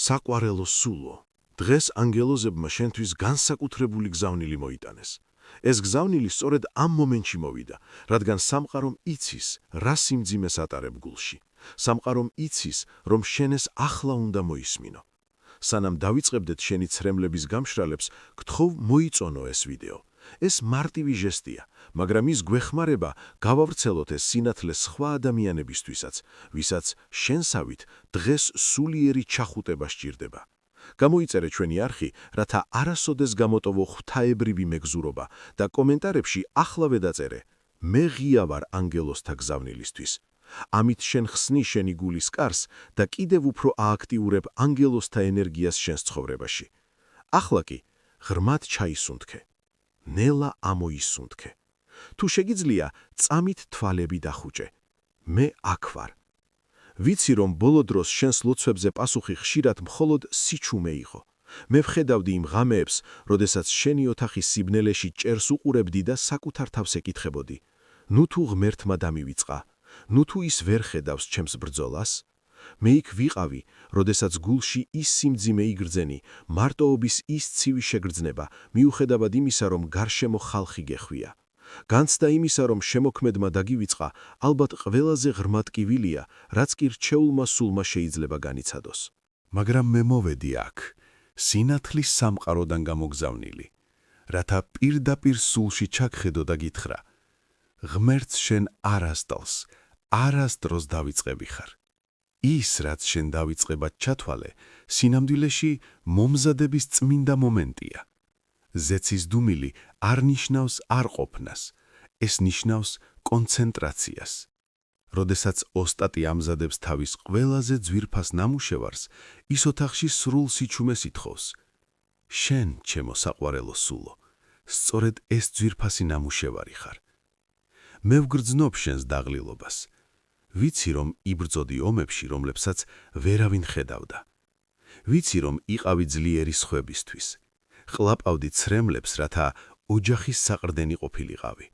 საყვარელო სულო, დღეს ანგელოზებმა შენთვის განსაკუთრებული გზავნილი მოიტანეს. ეს გზავნილი სწორედ ამ მომენტში მოვიდა, რადგან სამყარომ იცის, რა სიმძიმეს ატარებ გულში. სამყარომ იცის, რომ შენ ეს ახლა უნდა მოისმინო. სანამ დავიწყებდეთ შენი ცრემლების გამშრალებს, გთხოვ მოიწონო ეს ვიდეო. ეს მარტივი ჟესტია, მაგრამ ის გვეხმარება გავავრცელოთ ეს სინათლე სხვა ადამიანებისთვისაც, ვისაც შენსავით დღეს სულიერი ჩახუტება სჭირდება. გამოიწერე ჩვენი არხი, რათა არასოდეს გამოტოვო ღვთაებრივი მეგზურობა და კომენტარებშიახლავე დაწერე: მე ღია ვარ ანგელოზთა გზავნილისთვის. ამით შენ ხსნი შენი გულის კარს და კიდევ უფრო ააქტიურებ ანგელოზთა ენერგიას შენს ცხოვრებაში. ახლა კი ღრმად ჩაისუნთქე. ნელა ამოისუნთქე. თუ შეგიძლია, წამით თვალები დახუჭე. მე აქ ვარ. ვიცი, რომ ბოლო დროს შენს ლოცვებზე პასუხი ხშირად მხოლოდ სიჩუმე იყო. მე ვხედავდი იმ ღამეებს, როდესაც შენი ოთახის სიბნელეში ჭერს უყურებდი და საკუთარ თავს ეკითხებოდი: ნუ თუ ღმერთმა დამივიწყა, ნუ თუ ის ვერ ხედავს ჩემს ბრძოლას? მე იქ ვიყავი, როდესაც გულში ის სიმძიმე იგრძენი, მარტოობის ის ცივი შეგრძნება, მიუხედავად იმისა, რომ გარშემო ხალხი გეხვია. განცდა იმისა, რომ შემოქმედმა დაგივიწყა, ალბათ ყველაზე ღრმა ტკივილია, რაც კი რჩეულმა სულმა შეიძლება განიცადოს. მაგრამ მე მოვედი აქ, სინათლის სამყაროდან გამოგზავნილი, რათა პირდაპირ სულში ჩაგხედო და გითხრა: ღმერთს შენ არასდროს, არასდროს დავიწყები ხარ. ის, რაც შენ დავიწყებად ჩათვალე, სინამდვილეში მომზადების წმინდა მომენტია. ზეცის დუმილი არ ნიშნავს არყოფნას, ეს ნიშნავს კონცენტრაციას. როდესაც ოსტატი ამზადებს თავის ყველაზე ძვირფას ნამუშევარს, ის ოთახში სრულ სიჩუმეს ითხოვს. შენ, ჩემო საყვარელო სულო, სწორედ ეს ძვირფასი ნამუშევარი ხარ. მე ვგრძნობ შენს დაღლილობას. ვიცი, რომ იბრძოდი ომებში, რომლებსაც ვერავინ ხედავდა. ვიცი, რომ იყავი ძლიერი სხვებისთვის. ყლაპავდი ცრემლებს, რათა ოჯახის საყრდენი ყოფილიყავი.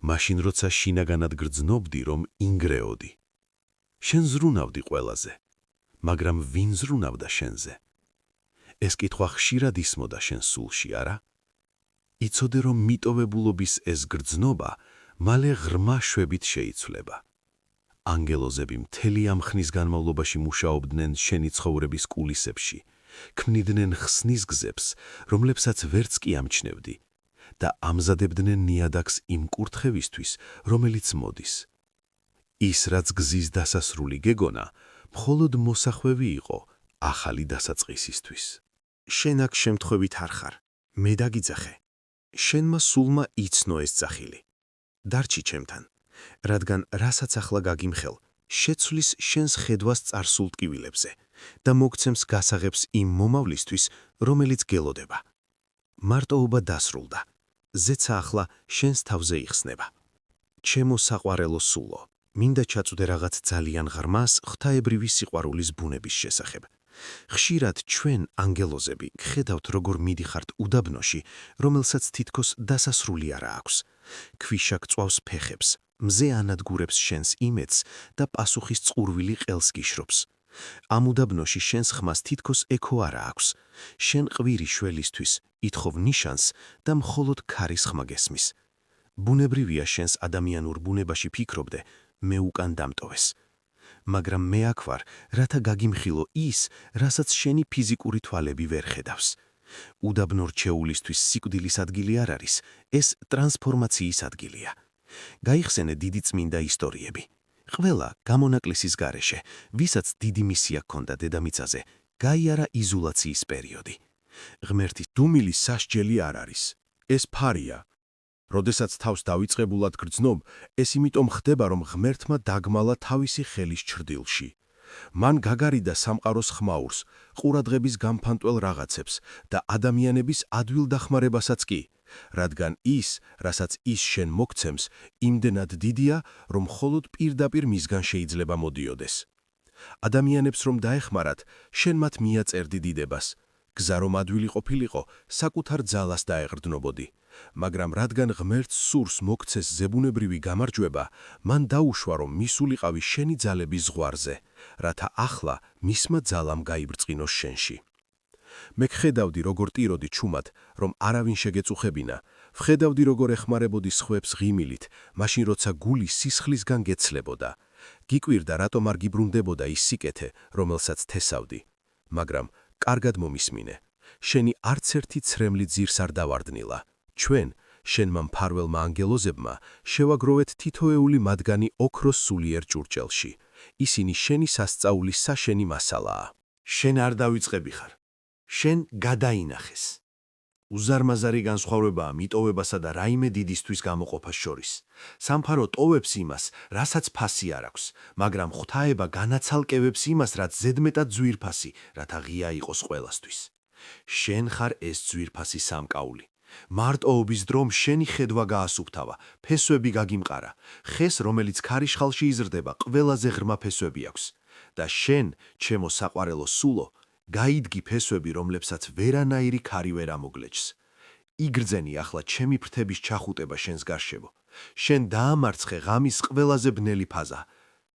მაშინ, როცა შინაგანად გრძნობდი, რომ ინგრეოდი. შენ ზრუნავდი ყველაზე, მაგრამ ვინ ზრუნავდა შენზე? ეს კითხვა ხშირად ისმოდა შენ სულში, არა? იცოდე, რომ მიტოვებულობის ეს გრძნობა მალე ღრმა შვებით შეიცვლება. ანგელოზები მთელი ამ ხნის განმავლობაში მუშაობდნენ შენი ცხოვრების კულისებში, ქმნიდნენ ხსნის გზებს, რომლებსაც ვერც კი ამჩნევდი, და ამზადებდნენ ნიადაგს იმ კურთხევისთვის, რომელიც მოდის. ის, რაც გზის დასასრული გეგონა, მხოლოდ მოსახვევი იყო ახალი დასაწყისისთვის. შენ აქ შემთხვევით არ ხარ, მე დაგიძახე. შენმა სულმა იცნო ეს ძახილი. დარჩი ჩემთან, რადგან რასაც ახლა გაგიმხელ, შეცვლის შენს ხედვას წარსულ ტკივილებზე და მოგცემს გასაღებს იმ მომავლისთვის, რომელიც გელოდება. მარტოობა დასრულდა. ზეცა ახლა შენს თავზე იხსნება. ჩემო საყვარელო სულო, მინდა ჩაწვდე რაღაც ძალიან ღრმას ღვთაებრივი სიყვარულის ბუნების შესახებ. ხშირად ჩვენ, ანგელოზები, გხედავთ, როგორ მიდიხართ უდაბნოში, რომელსაც თითქოს დასასრული არა აქვს. ქვიშა გწვავს ფეხებს, მზე ანადგურებს შენს იმედს და პასუხის წყურვილი ყელს გიშრობს. ამ უდაბნოში შენს ხმას თითქოს ექო არა აქვს. შენ ყვირი შველისთვის, ითხოვ ნიშანს და მხოლოდ ქარის ხმა გესმის. ბუნებრივია შენს ადამიანურ ბუნებაში ფიქრობდე, მე უკან დამტოვეს. მაგრამ მე აქ ვარ, რათა გაგიმხილო ის, რასაც შენი ფიზიკური თვალები ვერ ხედავს. უდაბნო რჩეულისთვის სიკვდილის ადგილი არ არის, ეს ტრანსფორმაციის ადგილია. გაიხსენე დიდი წმინდა ისტორიები. ყველა გამონაკლისის გარეშე, ვისაც დიდი მისია ჰქონდა დედამიწაზე, გაიარა იზოლაციის პერიოდი. ღმერთის დუმილი სასჯელი არ არის, ეს ფარია. როდესაც თავს დავიწყებულად გრძნობ, ეს იმიტომ ხდება, რომ ღმერთმა დაგმალა თავისი ხელის ჩრდილში. მან გაგარიდა სამყაროს ხმაურს, ყურადღების გამფანტველ რაღაცებს და ადამიანების ადვილდახმარებასაც კი, რადგან ის, რასაც ის შენ მოგცემს, იმდენად დიდია, რომ მხოლოდ პირდაპირ მისგან შეიძლება მოდიოდეს. ადამიანებს რომ დაეხმარათ, შენ მათ მიაწერდი დიდებას. გზა რომ ადვილი ყოფილიყო, საკუთარ ძალას დაეღრდნობოდი. მაგრამ რადგან ღმერთს სურს მოგცეს ზებუნებრივი გამარჯვება, მან დაუშვა, რომ მისულიყავი შენი ძალების ზღვარზე, რათა ახლა მისმა ძალამ გაიბრწყინოს შენში. მე გხედავდი, როგორ ტიროდი ჩუმად, რომ არავინ შეგეწუხებინა, ვხედავდი, როგორ ეხმარებოდი სხვებს ღიმილით, მაშინ როცა გული სისხლისგან გეცლებოდა. გიკვირდა, რატომ არ გიბრუნდებოდა ის სიკეთე, რომელსაც თესავდი. მაგრამ კარგად მომისმინე. შენი არც ერთი ცრემლი ძირს არ დავარდნილა. ჩვენ, შენმა მფარველმა ანგელოზებმა, შევაგროვეთ თითოეული მათგანი ოქროს სულიერ ჭურჭელში. ისინი შენი სასწაულის საშენი მასალაა. შენ არ დავიწყები ხარ. შენ გადაინახეს. უზარმაზარი განსხვავებაა მიტოვებასა და რაიმე დიდისთვის გამოყოფას შორის. სამფარო ტოვებს იმას, რასაც ფასი არ აქვს, მაგრამ ღვთაება განაცალკევებს იმას, რაც ზედმეტად ძვირფასი, რათა ღია იყოს ყველასთვის. შენ ხარ ეს ძვირფასი სამკაული. მარტოობის დრომ შენი ხედვა გაასუფთავა, ფესვები გაგიმყარა, ხეს, რომელიც ქარიშხალში იზრდება, ყველაზე ღრმა ფესვები აქვს. და შენ, ჩემო საყვარელო სულო, გაიდგი ფესვები, რომლებსაც ვერანაირი ქარი ვერ ამოგლეჯს. იგრძენი ახლა ჩემი ფრთების ჩახუტება შენს გარშემო. შენ დაამარცხე ღამის ყველაზე ბნელი ფაზა.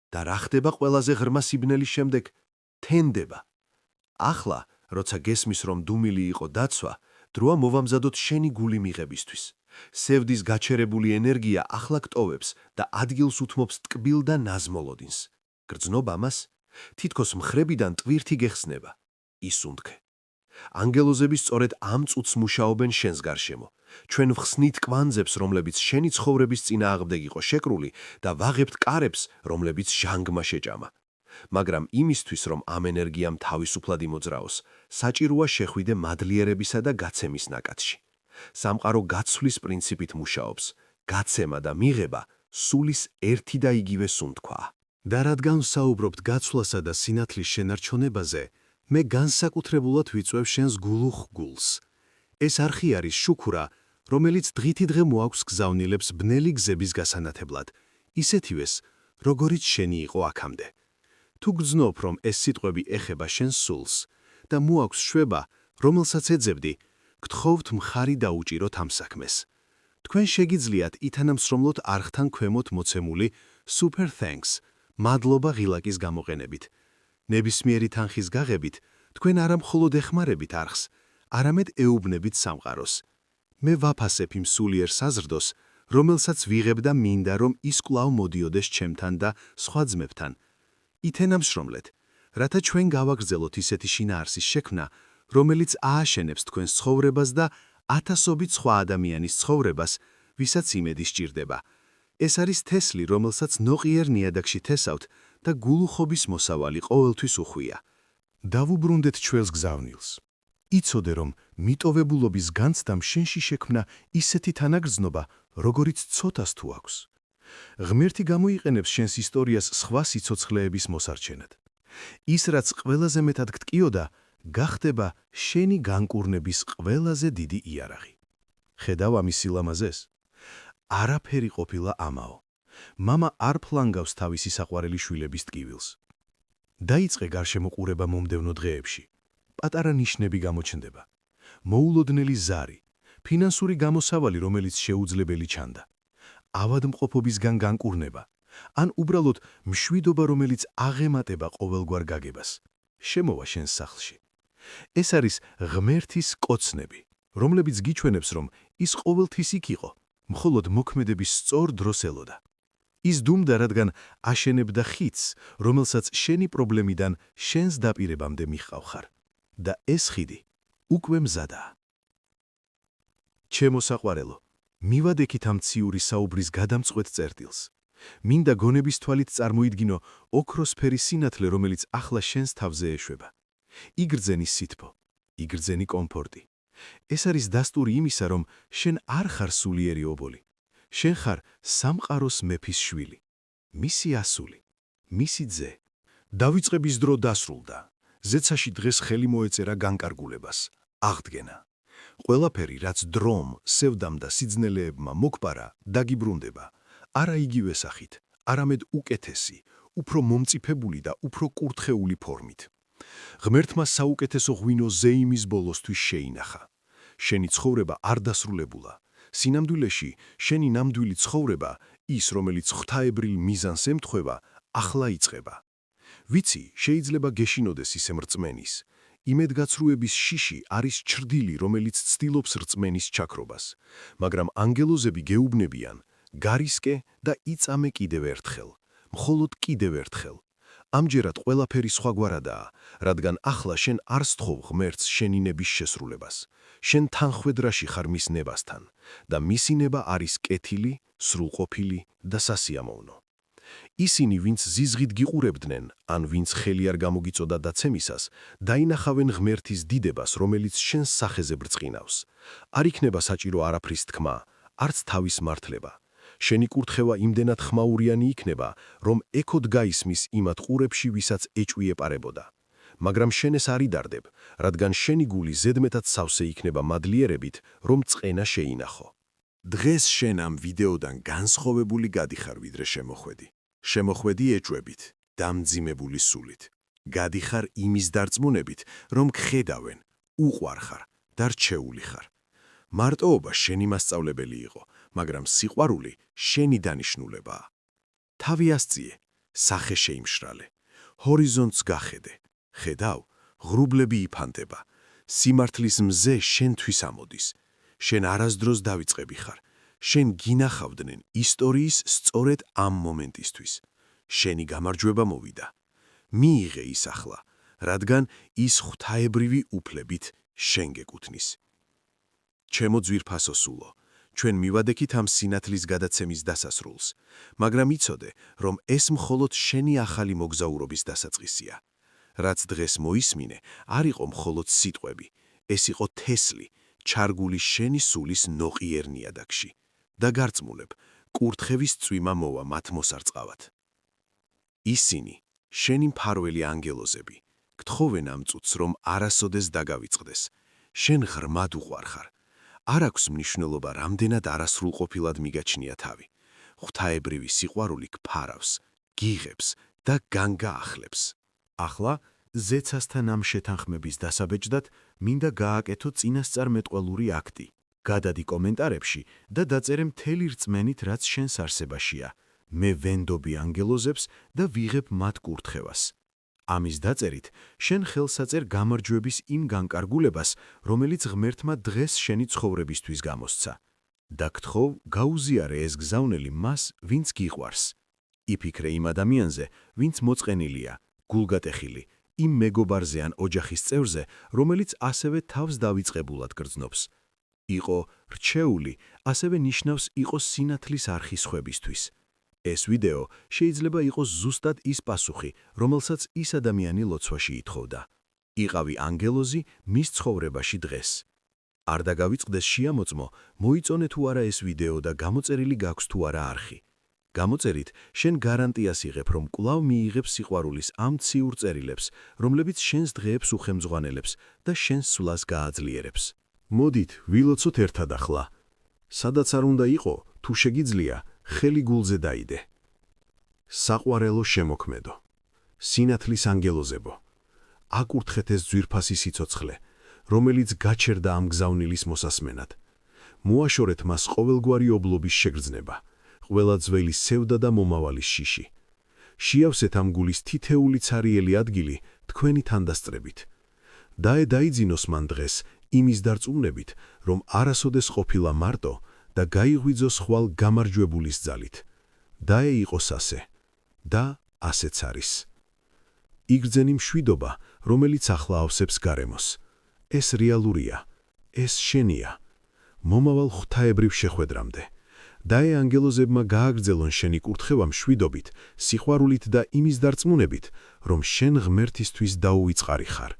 და რა ხდება ყველაზე ღრმა სიბნელის შემდეგ? თენდება. ახლა, როცა გესმის, რომ დუმილი იყო დაცვა, დროა მოვამზადოთ შენი გული მიღებისთვის. სევდის გაჩერებული ენერგია ახლა გტოვებს და ადგილს უთმობს ტკბილ და ნაზმოლოდინს. გრძნობ ამას? თითქოს მხრებიდან ტვირთი გეხსნება. ისუნთქე. ანგელოზები სწორედ ამ წუთს მუშაობენ შენს გარშემო. ჩვენ ვხსნით კვანძებს, რომლებიც შენი ცხოვრების წინააღმდეგ იყო შეკრული და ვაღებთ კარებს, რომლებიც ჟანგმა შეჭამა. მაგრამ იმისთვის, რომ ამ ენერგიამ თავისუფლად იმოძრაოს, საჭიროა შეხვიდე მადლიერებისა და გაცემის ნაკადში. სამყარო გაცვლის პრინციპით მუშაობს. გაცემა და მიღება სულის ერთი და იგივე სუნთქვაა. და რადგან საუბრობთ გაცვლასა და სინათლის შენარჩუნებაზე, მე განსაკუთრებულად ვიწვევ შენს გულუხ გულს. ეს არხი არის შუქურა, რომელიც დღითი დღე მოაქვს გზავნილებს ბნელი გზების გასანათებლად, ისეთივეს, როგორიც შენი იყო აქამდე. თუ გრძნობ, რომ ეს სიტყვები ეხება შენს სულს და მოაქვს შვება, რომელსაც ეძებდი, გთხოვთ მხარი დაუჭიროთ ამ საქმეს. თქვენ შეგიძლიათ ითანამსრომლოთ არხთან ქვემოთ მოცემული super thanks, მადლობა ღილაკის გამოყენებით. ნებისმიერი თანხის გაღებით, თქვენ არა მხოლოდ ეხმარებით არხს, არამედ ეუბნებით სამყაროს. მე ვაფასებ იმ სულიერ საზრდოს, რომელსაც ვიღებ და მინდა, რომ ის კვლავ მოდიოდეს ჩემთან და სხვა ძმებთან. ითენამსრომლეთ, რათა ჩვენ გავაგრძელოთ ისეთი შინაარსის შექმნა, რომელიც ააშენებს თქვენს ცხოვრებას და ათასობით სხვა ადამიანის ცხოვრებას, ვისაც იმედი სჭირდება. ეს არის თესლი, რომელსაც ნოყიერ ნიადაგში თესავთ და გულუხობის მოსავალი ყოველთვის უხვია. დავუბრუნდეთ ჩვენს გზავნილს. იცოდე, რომ მიტოვებულობის განცდამ შენში შექმნა ისეთი თანაგრძნობა, როგორიც ცოტას თუ აქვს. ღმერთი გამოიყენებს შენს ისტორიას სხვა სიცოცხლეების მოსარჩენად. ის, რაც ყველაზე მეტად გტკიოდა, გახდება შენი განკურნების ყველაზე დიდი იარაღი. ხედავ ამის სილამაზეს? არაფერი ყოფილა ამაო. მამა არ ფლანგავს თავისი საყვარელი შვილების ტკივილს. დაიწყე გარშემო ყურება მომდევნო დღეებში. პატარა ნიშნები გამოჩნდება. მოულოდნელი ზარი, ფინანსური გამოსავალი, რომელიც შეუძლებელი ჩანდა. ავადმყოფობისგან განკურნება, ან უბრალოდ მშვიდობა, რომელიც აღემატება ყოველგვარ გაგებას. შემოვა შენს სახლში. ეს არის ღმერთის კოცნები, რომლებიც გიჩვენებს, რომ ის ყოველთვის იქ იყო, მხოლოდ მოქმედების სწორ დროს ელოდა. ის დუმდა, რადგან აშენებდა ხიდს, რომელსაც შენი პრობლემიდან შენს დაპირებამდე მიჰყავხარ. და ეს ხიდი უკვე მზადაა. ჩემო საყვარელო, მივადექით ამ ციური საუბრის გადამწყვეტ წერტილს. მინდა გონების თვალით წარმოიდგინო ოქროსფერი სინათლე, რომელიც ახლა შენს თავზე ეშვება. იგრძენი სითბო, იგრძენი კომფორტი. ეს არის დასტური იმისა, რომ შენ არ ხარ სულიერი ობოლი. შენ ხარ სამყაროს მეფის შვილი, მისი ასული, მისი ძე. დავიწყების დრო დასრულდა. ზეცაში დღეს ხელი მოეწერა განკარგულებას, აღდგენა. ყველაფერი, რაც დრომ, სევდამ და სიძნელეებმა მოგპარა, დაგიბრუნდება. არა იგივე სახით, არამედ უკეთესი, უფრო მომწიფებული და უფრო კურთხეული ფორმით. ღმერთმა საუკეთესო ღვინო ზეიმის ბოლოსთვის შეინახა. შენი ცხოვრება არ დასრულებულა. სინამდვილეში, შენი ნამდვილი ცხოვრება, ის, რომელიც ღვთაებრილ მიზანს ემთხვევა, ახლა იწყება. ვიცი, შეიძლება გეშინოდეს ისე რწმენის. იმედგაცრუების შიში არის ჩრდილი, რომელიც ცდილობს რწმენის ჩაქრობას, მაგრამ ანგელოზები გეუბნებიან, გარისკე და იწამე კიდევ ერთხელ, მხოლოდ კიდევ ერთხელ. ამჯერად ყველაფერი სხვაგვარადაა, რადგან ახლა შენ არ სთხოვ ღმერთს შენი ნების შესრულებას. შენ თანხვედრაში ხარ მის ნებასთან და მისი ნება არის კეთილი, სრულყოფილი და სასიამოვნო. ისინი, ვინც ზიზღით გიყურებდნენ, ან ვინც ხელი არ გამოგიწოდა დაცემისას, დაინახავენ ღმერთის დიდებას, რომელიც შენს სახეზე ბრწყინავს. არ იქნება საჭირო არაფრის თქმა, არც თავის მართლება. შენი კურთხევა იმდენად ხმაურიანი იქნება, რომ ექოდ გაისმის იმათ ყურებში, ვისაც ეჭვი ეპარებოდა. მაგრამ შენ ეს არ იდარდებ, რადგან შენი გული ზედმეტად სავსე იქნება მადლიერებით, რომ წყენა შეინახო. დღეს შენ ამ ვიდეოდან განსხვავებული გადიხარ, ვიდრე შემოხვედი. შემოხვედი ეჭვებით, დამძიმებული სულით. გადიხარ იმის დარწმუნებით, რომ გხედავენ, უყვარ ხარ და რჩეული ხარ. მარტოობა შენი მასწავლებელი იყო, მაგრამ სიყვარული შენი დანიშნულებაა. თავი ასწიე, სახე შეიმშრალე, ჰორიზონტს გახედე. ხედავ, ღრუბლები იფანტება, სიმართლის მზე შენთვის ამოდის. შენ არასდროს დავიწყები ხარ, შენ გინახავდნენ ისტორიის სწორედ ამ მომენტისთვის. შენი გამარჯვება მოვიდა. მიიღე ის ახლა, რადგან ის ღვთაებრივი უფლებით შენ გეკუთვნის. ჩემო ძვირფასო სულო, ჩვენ მივადექით ამ სინათლის გადაცემის დასასრულს, მაგრამ იცოდე, რომ ეს მხოლოდ შენი ახალი მოგზაურობის დასაწყისია. რაც დღეს მოისმინე, არ იყო მხოლოდ სიტყვები, ეს იყო თესლი, ჩარგული შენი სულის ნოყიერ ნიადაგში. და გარწმუნებ, კურთხევის წვიმა მოვა მათ მოსარწყავად. ისინი, შენი მფარველი ანგელოზები, გთხოვენ ამ წუთს, რომ არასოდეს დაგავიწყდეს. შენ ღრმად უყვარ ხარ. არ აქვს მნიშვნელობა, რამდენად არასრულყოფილად მიგაჩნია თავი. ღვთაებრივი სიყვარული გფარავს, გიღებს და განგაახლებს. ახლა, ზეცასთან ამ შეთანხმების დასაბეჭდად, მინდა გააკეთო წინასწარმეტყველური აქტი. გადადი კომენტარებში და დაწერე მთელი რწმენით, რაც შენს არსებაშია. მე ვენდობი ანგელოზებს და ვიღებ მათ კურთხევას. ამის დაწერით, შენ ხელს აწერ გამარჯვების იმ განკარგულებას, რომელიც ღმერთმა დღეს შენი ცხოვრებისთვის გამოსცა. და გთხოვ, გაუზიარე ეს გზავნილი მას, ვინც გიყვარს. იფიქრე იმ ადამიანზე, ვინც მოწყენილია, გულგატეხილი, იმ მეგობარზე ან ოჯახის წევრზე, რომელიც ასევე თავს დავიწყებულად გრძნობს. იყო რჩეული, ასევე ნიშნავს იყო სინათლის არხის ხვებისთვის. ეს ვიდეო შეიძლება იყოს ზუსტად ის პასუხი, რომელსაც ის ადამიანი ლოცვაში ითხოვდა. იყავი ანგელოზი მის ცხოვრებაში დღეს. არ დაგავიწყდეს შეამოწმო, მოიწონე თუ არა ეს ვიდეო და გამოწერილი გაქვს თუ არა არხი. გამოწერით, შენ გარანტიას იღებ, რომ კვლავ მიიღებ სიყვარულის ამ ციურ წერილებს, რომლებიც შენს დღეებს უხემძღვანელებს და შენს სვლას გააძლიერებს. მოდით, ვილოცოთ ერთად ახლა. სადაც არ უნდა იყო, თუ შეგიძლია, ხელი გულზე დაიდე. საყვარელო შემოქმედო. სინათლის ანგელოზებო. აკურთხეთ ეს ძვირფასი სიცოცხლე, რომელიც გაჩერდა ამ გზავნილის მოსასმენად. მოაშორეთ მას ყოველგვარი ობლობის შეგრძნება, ყველა ძველი სევდა და მომავალის შიში. შეავსეთ ამ გულის თითეული ცარიელი ადგილი თქვენი თანდასწრებით. დაეძინოს მან დღეს იმის დარწმუნებით, რომ არასოდეს ყოფილა მარტო და გაიღვიძოს ხვალ გამარჯვებულის ძალით. დაეიყოს ასე და ასეც არის. იგრძენი მშვიდობა, რომელიც ახლა ავსებს გარემოს. ეს რეალურია, ეს შენია. მომავალ ღვთაებრივ შეხვედრამდე. დაე ანგელოზებმა გააგრძელონ შენი კურთხევა მშვიდობით, სიყვარულით და იმის დარწმუნებით, რომ შენ ღმერთისთვის დაუვიწყარი ხარ